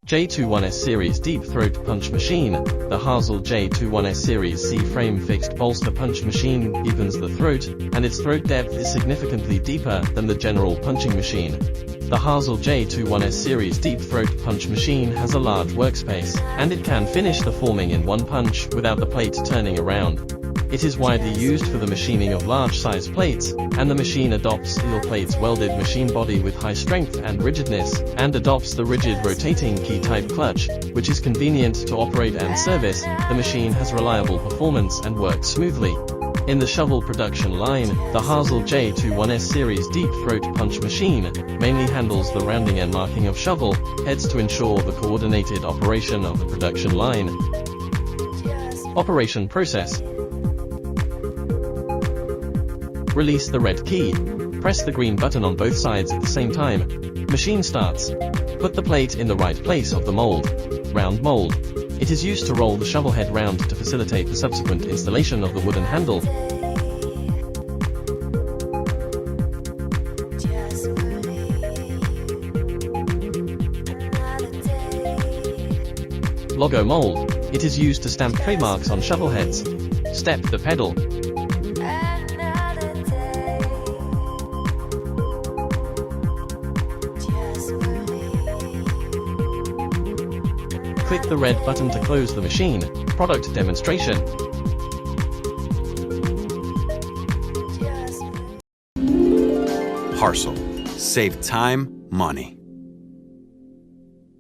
J21S Series Deep Throat Punch Machine. The HARSLE J21S Series C-frame fixed bolster punch machine deepens the throat, and its throat depth is significantly deeper than the general punching machine. The HARSLE J21S Series Deep Throat Punch Machine has a large workspace, and it can finish the forming in one punch without the plate turning around. It is widely used for the machining of large-size plates, and the machine adopts steel plates welded machine body with high strength and rigidness, and adopts the rigid rotating key-type clutch, which is convenient to operate and service. The machine has reliable performance and works smoothly. In the shovel production line, the HARSLE J21S Series Deep Throat Punch Machine mainly handles the rounding and marking of shovel heads to ensure the coordinated operation of the production line. Operation process. Release the red key. Press the green button on both sides at the same time. Machine starts. Put the plate in the right place of the mold. Round mold. It is used to roll the shovel head round to facilitate the subsequent installation of the wooden handle. Logo mold. It is used to stamp trademarks on shovel heads. Step the pedal. Click the red button to close the machine. Product demonstration. HARSLE. Save time, money.